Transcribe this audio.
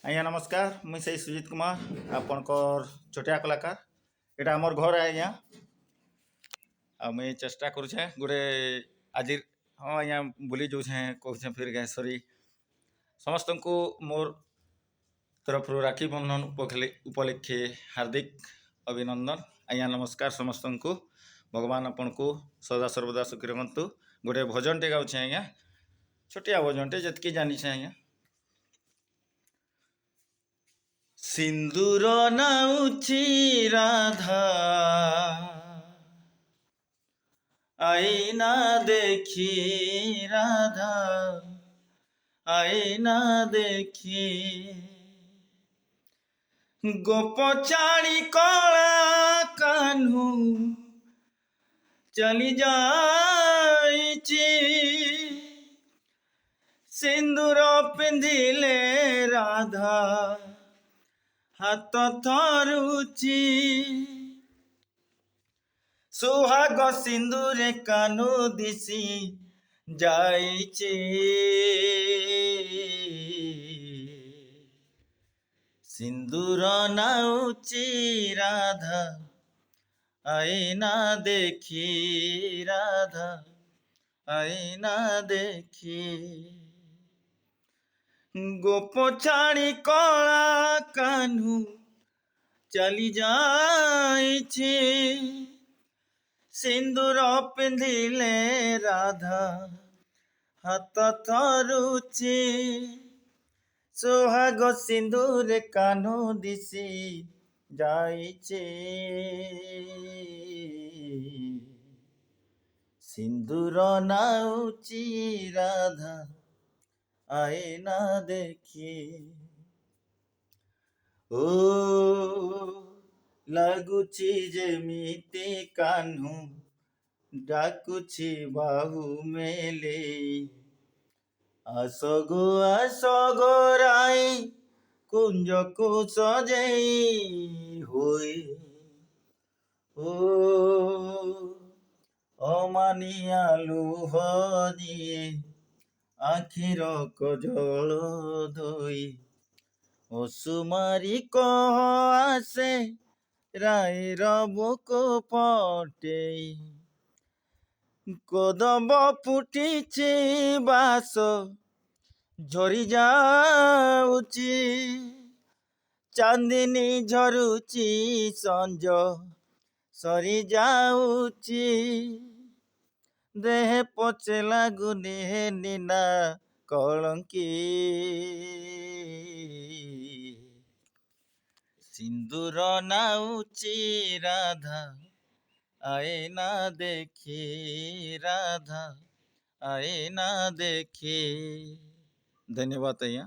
ଆଜ୍ଞା ନମସ୍କାର ମୁଇଁ ସେଇ ସୁଜିତ କୁମାର ଆପଣଙ୍କର ଛୋଟିଆ କଳାକାର ଏଇଟା ଆମର ଘର ଆଜ୍ଞା ଆଉ ମୁଇଁ ଚେଷ୍ଟା କରୁଛେ ଗୋଟେ ଆଜି ହଁ ଆଜ୍ଞା ବୁଲି ଯାଉଛେ କହୁଛେ ଫିର୍ ଗାଁ ସରି ସମସ୍ତଙ୍କୁ ମୋର ତରଫରୁ ରାକ୍ଷୀ ବନ୍ଧନ ଉପଲକ୍ଷେ ହାର୍ଦ୍ଦିକ ଅଭିନନ୍ଦନ ଆଜ୍ଞା ନମସ୍କାର ସମସ୍ତଙ୍କୁ ଭଗବାନ ଆପଣଙ୍କୁ ସଦା ସର୍ବଦା ସୁଖୀ ରଖନ୍ତୁ ଗୋଟେ ଭଜନଟେ ଗାଉଛେ ଆଜ୍ଞା ଛୋଟିଆ ଭଜନଟେ ଯେତିକି ଜାଣିଛେ ଆଜ୍ଞା ସିନ୍ଦୁର ନାଉଛି ରାଧା আয়না দেখি রাধা আয়না দেখি গোপচারি কলা কাহ্নু চলি যাইছি সিন্দুর পিন্ধিলে রাধা হাত থরুচি ସୁହାଗ ସିନ୍ଦୁରେ କାନୁ ଦିଶି ଯାଇଛି ସିନ୍ଦୁର ନାଉଛି ରାଧା ଆଇନା ଦେଖି ରାଧା ଆଇନା ଦେଖି ଗୋପ ଛାଡ଼ି କଳା କାହ୍ନୁ ଚାଲି ଯାଇଛି ସିନ୍ଦୁର ପିନ୍ଧିଲେ ରାଧା ହାତ ଥରୁଛି ସୁହାଗ ସିନ୍ଦୁରେ କାହ୍ନୁ ଦିଶି ଯାଇଛି ସିନ୍ଦୁର ନାଉଛି ରାଧା ଆଇନା ଦେଖି ଓ ଲାଗୁଛି ଯେମିତି କାହ୍ନୁ ଡାକୁଛି ବାହୁ ମେଲେଇ ଆସ ଗୋ ରାଇ କୁଞ୍ଜକୁ ସଜେଇ ହୋଇ ଓ ଅମାନିଆ ଲୁହ ଦିଏ ଆଖିର କଜଳ ଧୋଇ ଅସୁମାରୀ କହ ଆସେ ରାଇର ବୁକୁ ପଟେଇ କଦମ୍ବ ଫୁଟିଛି ବାସ ଝରି ଯାଉଛି ଚାନ୍ଦିନୀ ଝରୁଛି ସଞ୍ଜ ସରି ଯାଉଛି ଦେହ ପଛେ ଲାଗୁନି ନିନା କଳଙ୍କି ସିନ୍ଦୁର ନାଉଛି ରାଧା ଆଇନା ଦେଖି ରାଧା ଆଇନା ଦେଖି ଧନ୍ୟବାଦ ଆଜ୍ଞା।